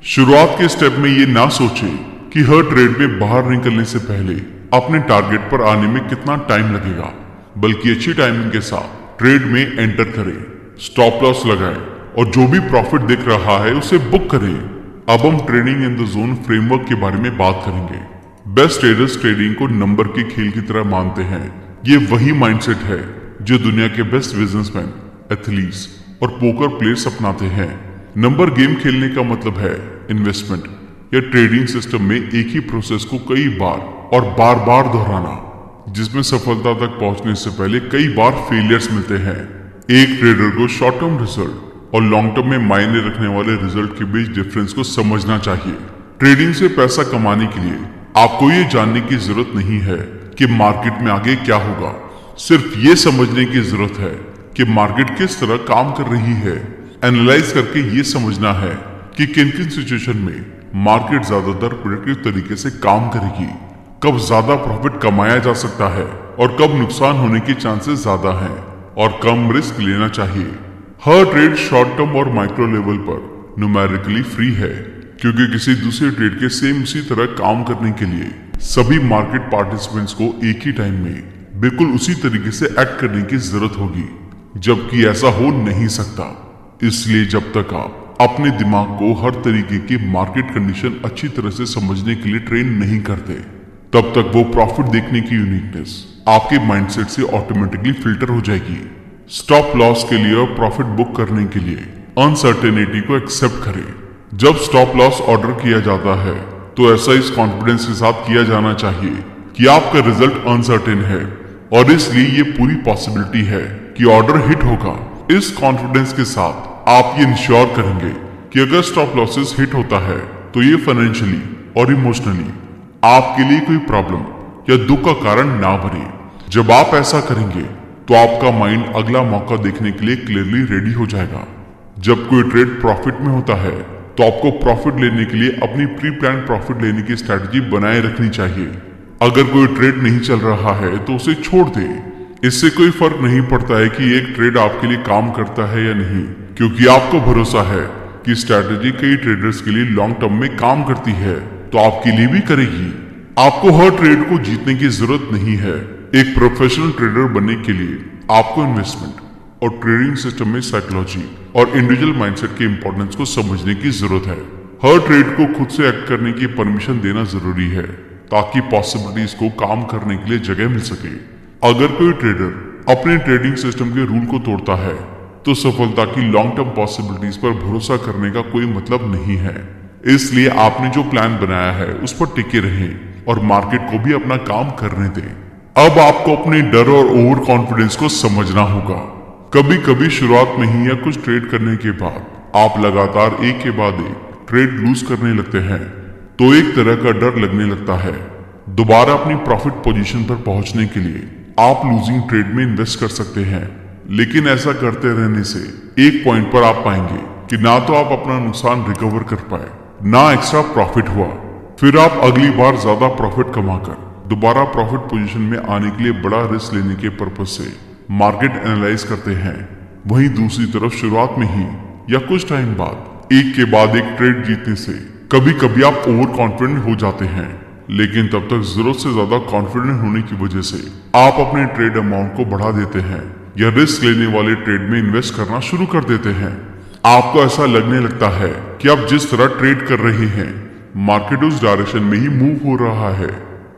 शुरुआत के स्टेप में ये ना सोचें कि हर ट्रेड में बाहर निकलने से पहले अपने टारगेट पर आने में कितना टाइम लगेगा, बल्कि अच्छी टाइमिंग के साथ ट्रेड में एंटर करें, स्टॉप लॉस लगाएं और जो भी प्रॉफिट दिख रहा है उसे बुक करें। अब हम trading in the zone framework के बारे में बात करेंगे। बेस्ट ट्रेडर्स ट्रेडिंग को नंबर के खेल की तरह मानते हैं। ये वही माइंडसेट है जो दुनिया के बेस्ट बिजनेसमैन, एथलीट्स और पोकर प्लेयर्स अपनाते हैं। नंबर गेम खेलने का मतलब है इन्वेस्टमेंट या ट्रेडिंग सिस्टम में एक ही प्रोसेस को कई बार और बार बार दोहराना, जिसमें सफलता तक पहुंचने से पहले कई बार फेलियर्स मिलते हैं। एक ट्रेडर को शॉर्ट टर्म रिजल्ट और लॉन्ग टर्म में मायने रखने वाले रिजल्ट के बीच डिफरेंस को समझना चाहिए। ट्रेडिंग से पैसा कमाने के लिए आपको ये जानने की जरूरत नहीं है कि मार्केट में आगे क्या होगा, सिर्फ ये समझने की जरूरत है कि मार्केट किस तरह काम कर रही है। एनालाइज करके ये समझना है कि किन किन सिचुएशन में मार्केट ज्यादातर प्रेडिक्टिव तरीके से काम करेगी, कब ज्यादा प्रॉफिट कमाया जा सकता है और कब नुकसान होने के चांसेस ज्यादा हैं और कम रिस्क लेना चाहिए। हर ट्रेड शॉर्ट टर्म और माइक्रो लेवल पर न्यूमेरिकली फ्री है, क्योंकि किसी दूसरे ट्रेड के सेम उसी तरह काम करने के लिए सभी मार्केट पार्टिसिपेंट्स को एक ही टाइम में बिल्कुल उसी तरीके से एक्ट करने की जरूरत होगी, जबकि ऐसा हो नहीं सकता। इसलिए जब तक आप अपने दिमाग को हर तरीके की मार्केट कंडीशन अच्छी तरह से समझने के लिए ट्रेन नहीं करते, तब तक वो प्रॉफिट देखने की यूनिकनेस आपके माइंडसेट से ऑटोमेटिकली फिल्टर हो जाएगी। स्टॉप लॉस के लिए और प्रॉफिट बुक करने के लिए अनसर्टेनिटी को एक्सेप्ट करें। जब स्टॉप लॉस ऑर्डर किया जाता है तो ऐसा इस कॉन्फिडेंस के साथ किया जाना चाहिए कि आपका रिजल्ट अनसर्टेन है और इसलिए ये पूरी पॉसिबिलिटी है कि ऑर्डर हिट होगा। इस कॉन्फिडेंस के साथ आप ये इंश्योर करेंगे कि अगर स्टॉप लॉसेस हिट होता है तो ये फाइनेंशियली और इमोशनली आपके लिए कोई प्रॉब्लम या दुख का कारण ना बने। जब आप ऐसा करेंगे तो आपका माइंड अगला मौका देखने के लिए क्लियरली रेडी हो जाएगा। जब कोई ट्रेड प्रॉफिट में होता है तो आपको प्रॉफिट लेने के लिए अपनी प्री प्लान प्रॉफिट लेने की स्ट्रैटेजी बनाए रखनी चाहिए। अगर कोई ट्रेड नहीं चल रहा है तो उसे छोड़ दे। इससे कोई फर्क नहीं पड़ता है कि एक ट्रेड आपके लिए काम करता है या नहीं, क्योंकि आपको भरोसा है कि स्ट्रैटेजी कई ट्रेडर्स के लिए लॉन्ग टर्म में काम करती है, तो आपके लिए भी करेगी। आपको हर ट्रेड को जीतने की जरूरत नहीं है। एक प्रोफेशनल ट्रेडर बनने के लिए आपको इन्वेस्टमेंट और ट्रेडिंग सिस्टम में साइकोलॉजी और इंडिविजुअल माइंडसेट के इंपॉर्टेंस को समझने की जरूरत है। हर ट्रेड को खुद से एक्ट करने की परमिशन देना जरूरी है, ताकि पॉसिबिलिटीज को काम करने के लिए जगह मिल सके। अगर कोई ट्रेडर अपने ट्रेडिंग सिस्टम के रूल को तोड़ता है तो सफलता की लॉन्ग टर्म पॉसिबिलिटीज पर भरोसा करने का कोई मतलब नहीं है। इसलिए आपने जो प्लान बनाया है उस पर टिके रहें और मार्केट को भी अपना काम करने दें। अब आपको अपने डर और ओवर कॉन्फिडेंस को समझना होगा। कभी कभी शुरुआत में ही या कुछ ट्रेड करने के बाद आप लगातार एक के बाद एक ट्रेड लूज करने लगते हैं, तो एक तरह का डर लगने लगता है। दोबारा अपनी प्रॉफिट पोजीशन पर पहुंचने के लिए आप लूजिंग ट्रेड में इन्वेस्ट कर सकते हैं, लेकिन ऐसा करते रहने से एक पॉइंट पर आप पाएंगे कि ना तो आप अपना नुकसान रिकवर कर पाए, ना एक्स्ट्रा प्रॉफिट हुआ। फिर आप अगली बार ज्यादा प्रॉफिट कमाकर दोबारा प्रॉफिट पोजीशन में आने के लिए बड़ा रिस्क लेने के पर्पज से मार्केट एनालाइज करते हैं। वहीं दूसरी तरफ शुरुआत में ही या कुछ टाइम बाद एक के बाद एक ट्रेड जीतने से कभी कभी आप ओवर कॉन्फिडेंट हो जाते हैं, लेकिन तब तक जरूरत से ज्यादा कॉन्फिडेंट होने की वजह से आप अपने ट्रेड अमाउंट को बढ़ा देते हैं या रिस्क लेने वाले ट्रेड में इन्वेस्ट करना शुरू कर देते हैं। आपको ऐसा लगने लगता है कि आप जिस तरह ट्रेड कर रहे हैं मार्केट उस डायरेक्शन में ही मूव हो रहा है,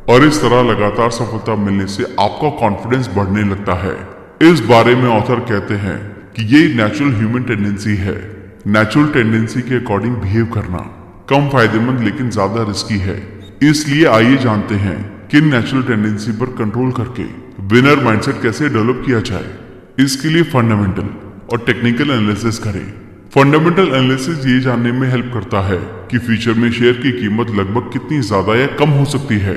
और इस तरह लगातार सफलता मिलने से आपका कॉन्फिडेंस बढ़ने लगता है। इस बारे में ऑथर कहते हैं कि ये नेचुरल ह्यूमन टेंडेंसी है। नेचुरल टेंडेंसी के अकॉर्डिंग बिहेव करना कम फायदेमंद लेकिन ज्यादा रिस्की है। इसलिए आइए जानते हैं कि नेचुरल टेंडेंसी पर कंट्रोल करके विनर माइंडसेट कैसे डेवलप किया जाए। इसके लिए फंडामेंटल और टेक्निकल एनालिसिस करें। फंडामेंटल एनालिसिस ये जानने में हेल्प करता है कि फ्यूचर में शेयर की कीमत लगभग कितनी ज्यादा या कम हो सकती है।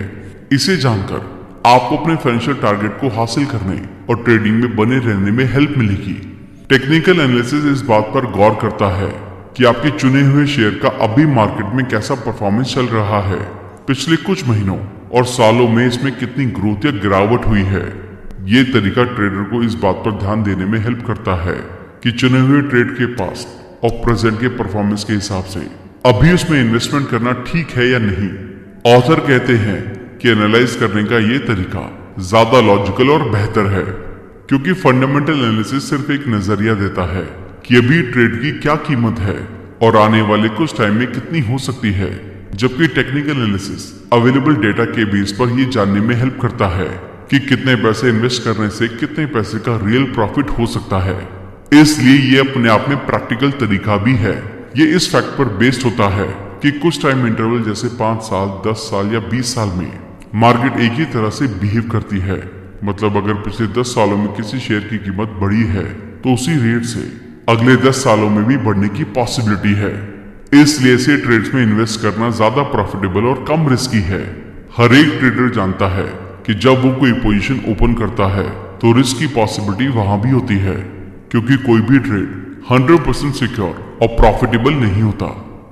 इसे जानकर आपको अपने फाइनेंशियल टारगेट को हासिल करने और ट्रेडिंग में बने रहने में हेल्प मिलेगी। टेक्निकल एनालिसिस इस बात पर गौर करता है कि आपके चुने हुए शेयर का अभी मार्केट में कैसा परफॉर्मेंस चल रहा है, पिछले कुछ महीनों और सालों में इसमें कितनी ग्रोथ या गिरावट हुई है। ये तरीका ट्रेडर को इस बात पर ध्यान देने में हेल्प करता है कि चुने हुए ट्रेड के पास्ट और प्रेजेंट के परफॉर्मेंस के हिसाब से अभी उसमें इन्वेस्टमेंट करना ठीक है या नहीं। ऑथर कहते हैं कि एनालाइज करने का ये तरीका ज्यादा लॉजिकल और बेहतर है, क्योंकि फंडामेंटल एनालिसिस सिर्फ एक नजरिया देता है कि अभी ट्रेड की क्या कीमत है और आने वाले कुछ टाइम में कितनी हो सकती है, जबकि टेक्निकल एनालिसिस अवेलेबल डेटा के बेस पर ये जानने में हेल्प करता है कि कितने पैसे इन्वेस्ट करने से कितने पैसे का रियल प्रॉफिट हो सकता है। इसलिए ये अपने आप में प्रैक्टिकल तरीका भी है। ये इस फैक्ट पर बेस्ड होता है कि कुछ टाइम इंटरवल जैसे 5 साल, 10 साल या 20 साल में मार्केट एक ही तरह से बिहेव करती है। मतलब अगर पिछले 10 सालों में किसी शेयर की कीमत बढ़ी है तो उसी रेट से अगले 10 सालों में भी बढ़ने की पॉसिबिलिटी है। इसलिए ऐसे ट्रेड्स में इन्वेस्ट करना ज्यादा प्रॉफिटेबल और कम रिस्की है। हर एक ट्रेडर जानता है कि जब वो कोई पोजीशन ओपन करता है तो रिस्क की पॉसिबिलिटी वहां भी होती है, क्योंकि कोई भी ट्रेड 100% सिक्योर और प्रॉफिटेबल नहीं होता।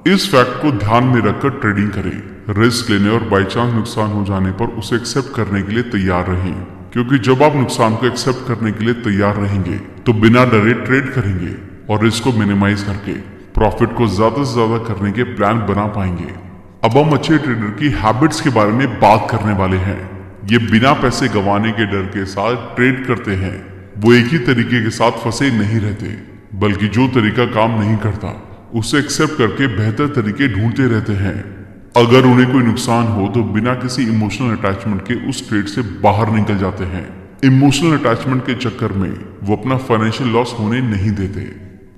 इस फैक्ट को ध्यान में रखकर ट्रेडिंग करें। रिस्क लेने और बाई चांस नुकसान हो जाने पर उसे एक्सेप्ट करने के लिए तैयार रहें, क्योंकि जब आप नुकसान को एक्सेप्ट करने के लिए तैयार रहेंगे तो बिना डरे ट्रेड करेंगे और रिस्क को मिनिमाइज करके प्रॉफिट को ज्यादा से ज्यादा करने के प्लान बना पाएंगे। अब हम अच्छे ट्रेडर की हैबिट्स के बारे में बात करने वाले हैं। ये बिना पैसे गंवाने के डर के साथ ट्रेड करते हैं। वो एक ही तरीके के साथ फंसे नहीं रहते, बल्कि जो तरीका काम नहीं करता उसे एक्सेप्ट करके बेहतर तरीके ढूंढते रहते हैं। अगर उन्हें कोई नुकसान हो तो बिना किसी इमोशनल अटैचमेंट के उस ट्रेड से बाहर निकल जाते हैं। इमोशनल अटैचमेंट के चक्कर में वो अपना फाइनेंशियल लॉस होने नहीं देते।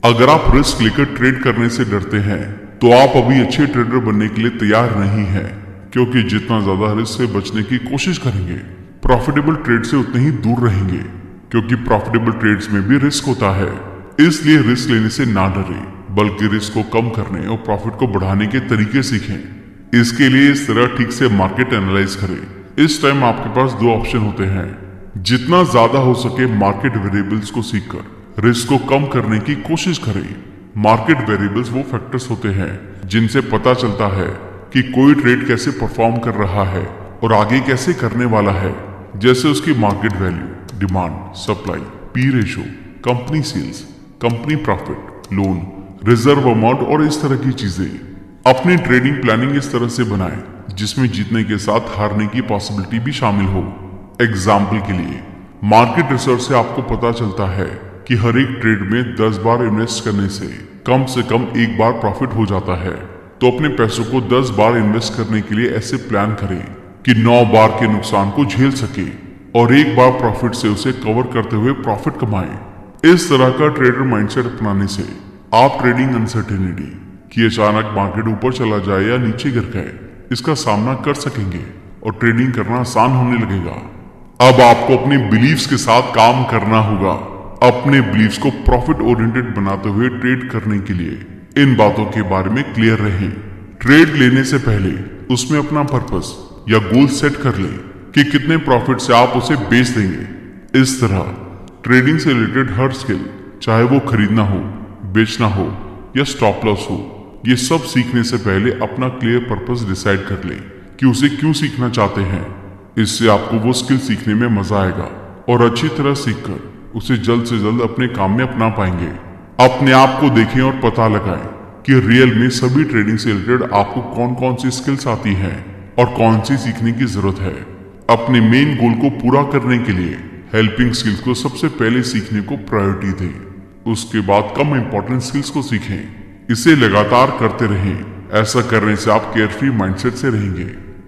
अगर आप रिस्क लेकर ट्रेड करने से डरते हैं तो आप अभी अच्छे ट्रेडर बनने के लिए तैयार नहीं हैं, क्योंकि जितना ज्यादा रिस्क से बचने की कोशिश करेंगे प्रॉफिटेबल ट्रेड से उतने ही दूर रहेंगे, क्योंकि प्रॉफिटेबल ट्रेड्स में भी रिस्क होता है। इसलिए रिस्क लेने से ना डरे, बल्कि रिस्क को कम करने और प्रॉफिट को बढ़ाने के तरीके सीखें। इसके लिए इस तरह ठीक से मार्केट एनालाइज करें। इस टाइम आपके पास 2 ऑप्शन होते हैं। जितना ज्यादा हो सके मार्केट वेरिएबल्स को सीखकर रिस्क को कम करने की कोशिश करें। मार्केट वेरिएबल्स वो फैक्टर्स होते हैं जिनसे पता चलता है कि कोई ट्रेड कैसे परफॉर्म कर रहा है और आगे कैसे करने वाला है, जैसे उसकी market value, demand, supply, P ratio, company sales, company profit, loan, reserve amount और इस तरह की चीजें। अपनी ट्रेडिंग प्लानिंग इस तरह से बनाएं जिसमें जीतने के साथ हारने की पॉसिबिलिटी भी शामिल हो। एग्जाम्पल के लिए मार्केट रिसर्च से आपको पता चलता है कि हर एक ट्रेड में 10 बार इन्वेस्ट करने से कम 1 बार प्रॉफिट हो जाता है। तो अपने पैसों को 10 बार इन्वेस्ट करने के लिए ऐसे प्लान करें कि 9 बार के नुकसान को झेल सके और 1 बार प्रॉफिट से उसे कवर करते हुए प्रॉफिट कमाएं। इस तरह का ट्रेडर माइंडसेट अपनाने से आप ट्रेडिंग अनसर्टेनिटी कि अचानक मार्केट ऊपर चला जाए या नीचे गिर गए, इसका सामना कर सकेंगे और ट्रेडिंग करना आसान होने लगेगा। अब आपको अपने बिलीव्स के साथ काम करना होगा। अपने बिलीव्स को प्रॉफिट ओरिएंटेड बनाते हुए ट्रेड करने के लिए इन बातों के बारे में क्लियर रहें। ट्रेड लेने से पहले उसमें अपना पर्पस या गोल सेट कर लें कि कितने प्रॉफिट से आप उसे बेच देंगे। इस तरह ट्रेडिंग से रिलेटेड हर स्किल, चाहे वो खरीदना हो, बेचना हो या स्टॉप लॉस हो, ये सब सीखने से पहले अपना क्लियर पर्पस डिसाइड कर लें कि उसे क्यों सीखना चाहते हैं। इससे आपको वो स्किल सीखने में मजा आएगा और अच्छी तरह सीखकर उसे जल्द से जल्द अपने काम में अपना पाएंगे। अपने आप को देखें और पता लगाएं कि रियल में सभी ट्रेडिंग से रिलेटेड आपको कौन कौन सी स्किल्स आती हैं और कौन सी सीखने की जरूरत है। अपने मेन गोल को पूरा करने के लिए हेल्पिंग स्किल्स को सबसे पहले सीखने को प्रायोरिटी दें। उसके बाद कम इंपॉर्टेंट स्किल्स को सीखें। इसे लगातार करते रहें। ऐसा करने से आप केयरफ्री माइंडसेट से रहेंगे।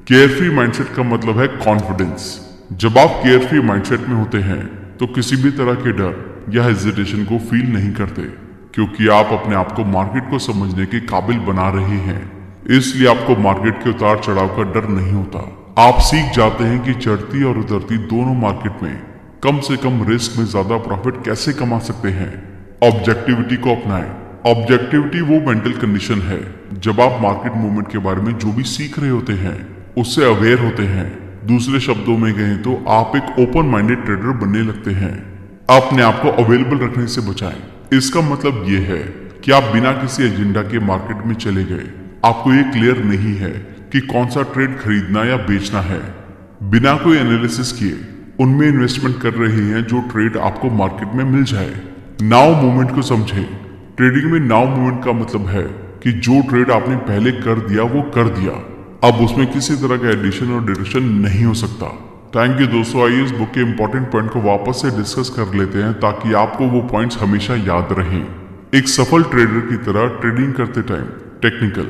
केयरफ्री माइंडसेट का मतलब है कॉन्फिडेंस। जब आप केयरफ्री माइंडसेट में होते हैं तो किसी भी तरह के डर या हेजिटेशन को फील नहीं करते, क्योंकि आप अपने आप को मार्केट को समझने के काबिल बना रहे हैं। इसलिए आपको मार्केट के उतार चढ़ाव का डर नहीं होता। आप सीख जाते हैं कि चढ़ती और उतरती दोनों मार्केट में कम से कम रिस्क में ज्यादा प्रॉफिट कैसे कमा सकते हैं। ऑब्जेक्टिविटी को अपनाएं। ऑब्जेक्टिविटी वो मेंटल कंडीशन है जब आप मार्केट मूवमेंट के बारे में जो भी सीख रहे होते हैं उससे अवेयर होते हैं। दूसरे शब्दों में कहें तो आप एक ओपन माइंडेड ट्रेडर बनने लगते हैं। अपने आप को अवेलेबल रखने से बचाएं। इसका मतलब ये है कि आप बिना किसी एजेंडा के मार्केट में चले गए। आपको ये क्लियर नहीं है कि कौन सा ट्रेड खरीदना या बेचना है। बिना कोई एनालिसिस किए उनमें इन्वेस्टमेंट कर रहे हैं जो ट्रेड आपको मार्केट में मिल जाए। नाउ मूवमेंट को समझें। ट्रेडिंग में नाउ मूवमेंट का मतलब है कि जो ट्रेड आपने पहले कर दिया वो कर दिया, अब उसमें किसी तरह का एडिशन और डिडक्शन नहीं हो सकता। थैंक यू दोस्तों, आइए इस बुक के इंपॉर्टेंट पॉइंट को वापस से डिस्कस कर लेते हैं ताकि आपको वो पॉइंट्स हमेशा याद रहें। एक सफल ट्रेडर की तरह ट्रेडिंग करते टाइम टेक्निकल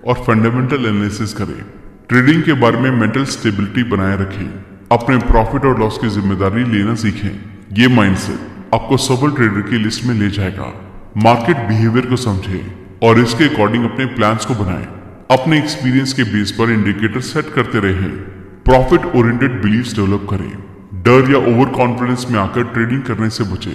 और फंडामेंटल एनालिसिस करें। ट्रेडिंग के बारे में मेंटल स्टेबिलिटी बनाए रखें। अपने प्रॉफिट और लॉस की जिम्मेदारी लेना सीखें। ये माइंडसेट आपको सफल ट्रेडर की लिस्ट में ले जाएगा। मार्केट बिहेवियर को समझें और इसके अकॉर्डिंग अपने प्लान्स को बनाएं। अपने एक्सपीरियंस के बेस पर इंडिकेटर सेट करते रहें। प्रॉफिट ओरिएंटेड बिलीव्स डेवलप करें। डर या ओवर कॉन्फिडेंस में आकर ट्रेडिंग करने से बचें।